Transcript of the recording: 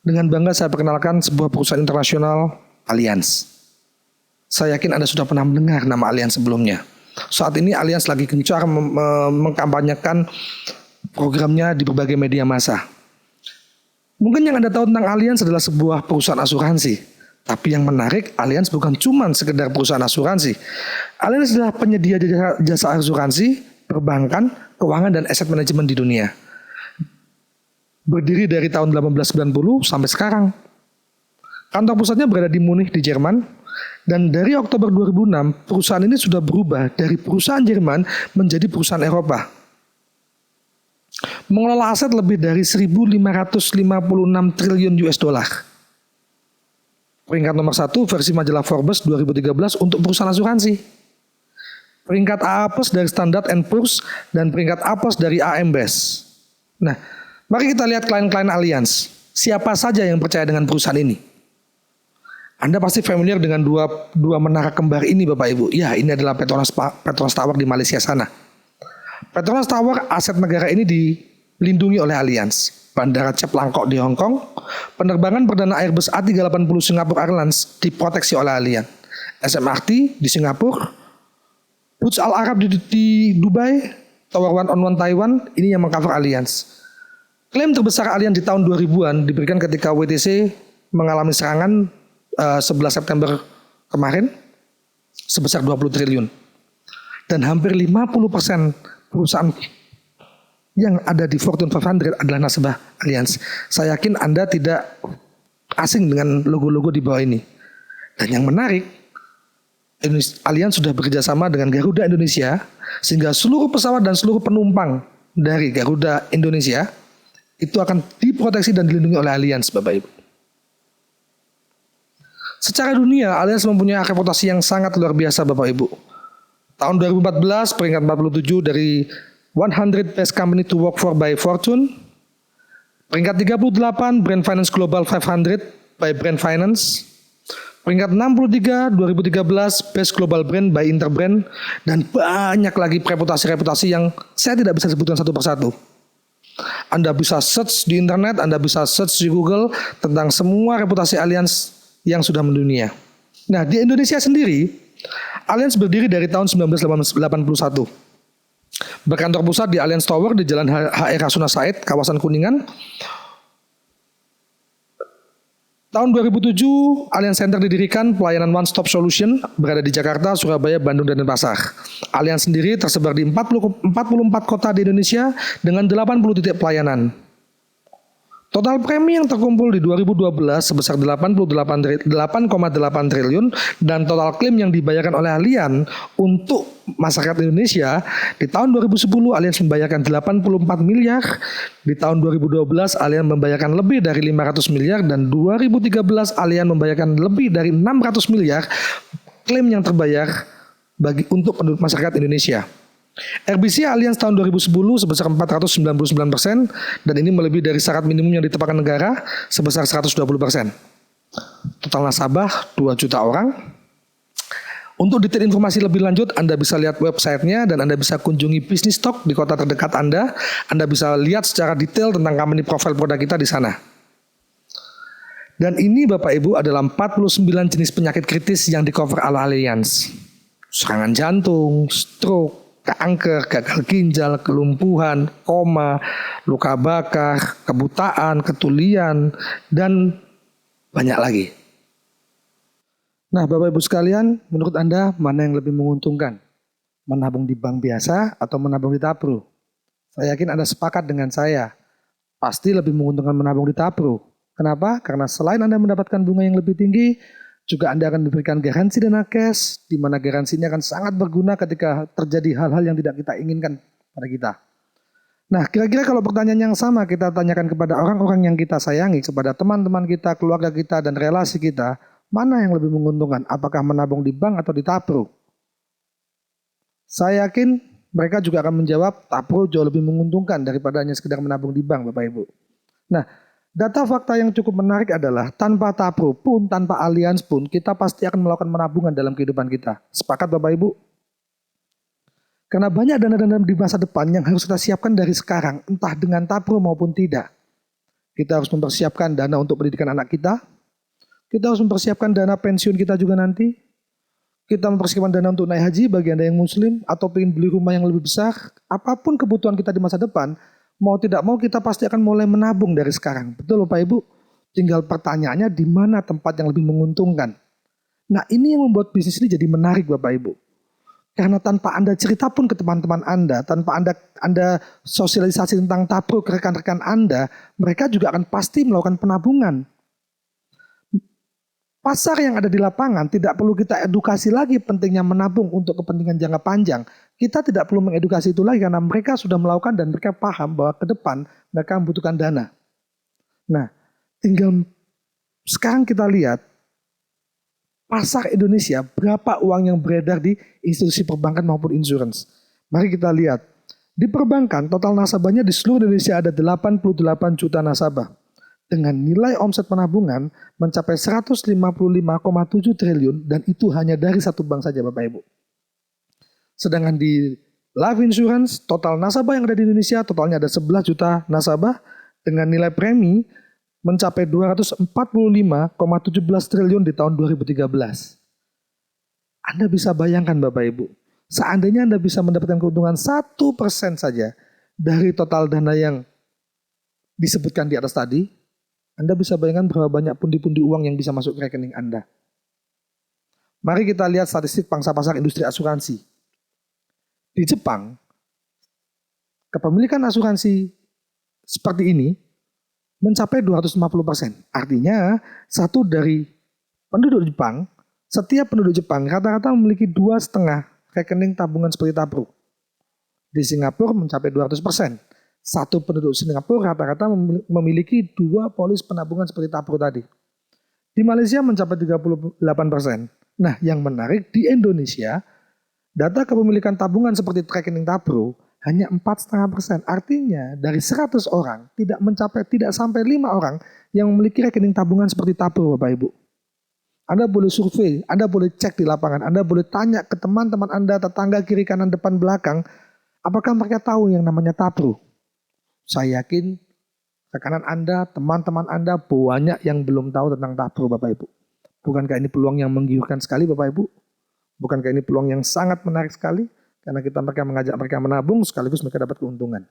Dengan bangga saya perkenalkan sebuah perusahaan internasional, Allianz. Saya yakin Anda sudah pernah mendengar nama Allianz sebelumnya. Saat ini Allianz lagi gencar mengkampanyekan programnya di berbagai media massa. Mungkin yang Anda tahu tentang Allianz adalah sebuah perusahaan asuransi. Tapi yang menarik, Allianz bukan cuma sekedar perusahaan asuransi. Allianz adalah penyedia jasa asuransi, perbankan, keuangan, dan aset manajemen di dunia. Berdiri dari tahun 1890 sampai sekarang. Kantor pusatnya berada di Munich di Jerman, dan dari Oktober 2006 perusahaan ini sudah berubah dari perusahaan Jerman menjadi perusahaan Eropa. Mengelola aset lebih dari 1.556 triliun US dollar. Peringkat nomor 1 versi majalah Forbes 2013 untuk perusahaan asuransi. Peringkat A+ dari Standard & Poor's dan peringkat A+ dari AM Best. Nah, mari kita lihat klien-klien Allianz. Siapa saja yang percaya dengan perusahaan ini? Anda pasti familiar dengan dua menara kembar ini, Bapak Ibu. Ya, ini adalah Petronas Tower di Malaysia sana. Petronas Tower, aset negara ini dilindungi oleh Allianz. Bandara Chek Lang Kok di Hong Kong, penerbangan perdana Airbus A380 Singapore Airlines diproteksi oleh Allianz. SMRT di Singapura, Burj Al Arab di Dubai, Tower 111 Taiwan, ini yang mengcover Allianz. Klaim terbesar Allianz di tahun 2000-an diberikan ketika WTC mengalami serangan 11 September kemarin sebesar 20 triliun. Dan hampir 50% perusahaan yang ada di Fortune 500 adalah nasabah Allianz. Saya yakin Anda tidak asing dengan logo-logo di bawah ini. Dan yang menarik, Allianz sudah bekerjasama dengan Garuda Indonesia, sehingga seluruh pesawat dan seluruh penumpang dari Garuda Indonesia itu akan diproteksi dan dilindungi oleh Allianz, Bapak Ibu. Secara dunia, Allianz mempunyai reputasi yang sangat luar biasa, Bapak Ibu. Tahun 2014, peringkat 47 dari 100 Best Company to Work For by Fortune. Peringkat 38 Brand Finance Global 500 by Brand Finance. Peringkat 63 2013 Best Global Brand by Interbrand. Dan banyak lagi reputasi-reputasi yang saya tidak bisa sebutkan satu persatu. Anda bisa search di internet, Anda bisa search di Google tentang semua reputasi Allianz yang sudah mendunia. Nah, di Indonesia sendiri, Allianz berdiri dari tahun 1981. Berkantor pusat di Allianz Tower di Jalan HR Rasuna Said, kawasan Kuningan. Tahun 2007, Allianz Center didirikan, pelayanan One Stop Solution berada di Jakarta, Surabaya, Bandung, dan Denpasar. Allianz sendiri tersebar di 44 kota di Indonesia dengan 80 titik pelayanan. Total premi yang terkumpul di 2012 sebesar 8,8 triliun dan total klaim yang dibayarkan oleh Allianz untuk masyarakat Indonesia di tahun 2010 Allianz membayarkan 84 miliar, di tahun 2012 Allianz membayarkan lebih dari 500 miliar dan 2013 Allianz membayarkan lebih dari 600 miliar klaim yang terbayar untuk penduduk masyarakat Indonesia. RBC Allianz tahun 2010 sebesar 499% dan ini melebihi dari syarat minimum yang ditetapkan negara sebesar 120%. Total nasabah 2 juta orang. Untuk detail informasi lebih lanjut Anda bisa lihat websitenya dan Anda bisa kunjungi Business Talk di kota terdekat Anda. Anda bisa lihat secara detail tentang company profile produk kita di sana. Dan ini Bapak Ibu adalah 49 jenis penyakit kritis yang di-cover oleh Allianz. Serangan jantung, stroke, kanker, gagal ginjal, kelumpuhan, koma, luka bakar, kebutaan, ketulian, dan banyak lagi. Nah, Bapak Ibu sekalian, menurut Anda mana yang lebih menguntungkan? Menabung di bank biasa atau menabung di Tapro? Saya yakin Anda sepakat dengan saya. Pasti lebih menguntungkan menabung di Tapro. Kenapa? Karena selain Anda mendapatkan bunga yang lebih tinggi, juga Anda akan diberikan garansi dana cash, di mana garansi ini akan sangat berguna ketika terjadi hal-hal yang tidak kita inginkan pada kita. Nah, kira-kira kalau pertanyaan yang sama kita tanyakan kepada orang-orang yang kita sayangi, kepada teman-teman kita, keluarga kita, dan relasi kita, mana yang lebih menguntungkan? Apakah menabung di bank atau di Tapro? Saya yakin mereka juga akan menjawab Tapro jauh lebih menguntungkan daripada hanya sekedar menabung di bank, Bapak Ibu. Nah, data fakta yang cukup menarik adalah tanpa Tapro pun, tanpa Allianz pun, kita pasti akan melakukan menabungan dalam kehidupan kita. Sepakat Bapak Ibu? Karena banyak dana-dana di masa depan yang harus kita siapkan dari sekarang, entah dengan Tapro maupun tidak. Kita harus mempersiapkan dana untuk pendidikan anak kita. Kita harus mempersiapkan dana pensiun kita juga nanti. Kita mempersiapkan dana untuk naik haji bagi Anda yang muslim atau ingin beli rumah yang lebih besar. Apapun kebutuhan kita di masa depan, mau tidak mau kita pasti akan mulai menabung dari sekarang. Betul Bapak Ibu? Tinggal pertanyaannya di mana tempat yang lebih menguntungkan. Nah ini yang membuat bisnis ini jadi menarik Bapak Ibu. Karena tanpa Anda cerita pun ke teman-teman Anda, tanpa Anda sosialisasi tentang tabro ke rekan-rekan Anda, mereka juga akan pasti melakukan penabungan. Pasar yang ada di lapangan tidak perlu kita edukasi lagi pentingnya menabung untuk kepentingan jangka panjang. Kita tidak perlu mengedukasi itu lagi karena mereka sudah melakukan dan mereka paham bahwa ke depan mereka membutuhkan dana. Nah, tinggal sekarang kita lihat pasar Indonesia, berapa uang yang beredar di institusi perbankan maupun insurance. Mari kita lihat. Di perbankan, total nasabahnya di seluruh Indonesia ada 88 juta nasabah. Dengan nilai omset penabungan mencapai 155,7 triliun dan itu hanya dari satu bank saja Bapak Ibu. Sedangkan di life insurance, total nasabah yang ada di Indonesia totalnya ada 11 juta nasabah dengan nilai premi mencapai 245,17 triliun di tahun 2013. Anda bisa bayangkan Bapak Ibu, seandainya Anda bisa mendapatkan keuntungan 1% saja dari total dana yang disebutkan di atas tadi, Anda bisa bayangkan berapa banyak pundi-pundi uang yang bisa masuk ke rekening Anda. Mari kita lihat statistik pangsa pasar industri asuransi. Di Jepang, kepemilikan asuransi seperti ini mencapai 250%. Artinya, satu dari penduduk Jepang, setiap penduduk Jepang rata-rata memiliki 2,5 rekening tabungan seperti tabro. Di Singapura mencapai 200%. Satu penduduk Singapura rata-rata memiliki 2 polis penabungan seperti tabro tadi. Di Malaysia mencapai 38%. Nah, yang menarik di Indonesia, data kepemilikan tabungan seperti rekening tabro hanya 4,5%. Artinya dari 100 orang tidak sampai 5 orang yang memiliki rekening tabungan seperti tabro Bapak Ibu. Anda boleh survei, Anda boleh cek di lapangan, Anda boleh tanya ke teman-teman Anda, tetangga kiri kanan depan belakang, apakah mereka tahu yang namanya tabro? Saya yakin rekanan Anda, teman-teman Anda banyak yang belum tahu tentang tabro Bapak Ibu. Bukankah ini peluang yang menggiurkan sekali Bapak Ibu? Bukankah ini peluang yang sangat menarik sekali? Karena mereka mengajak mereka menabung sekaligus mereka dapat keuntungan.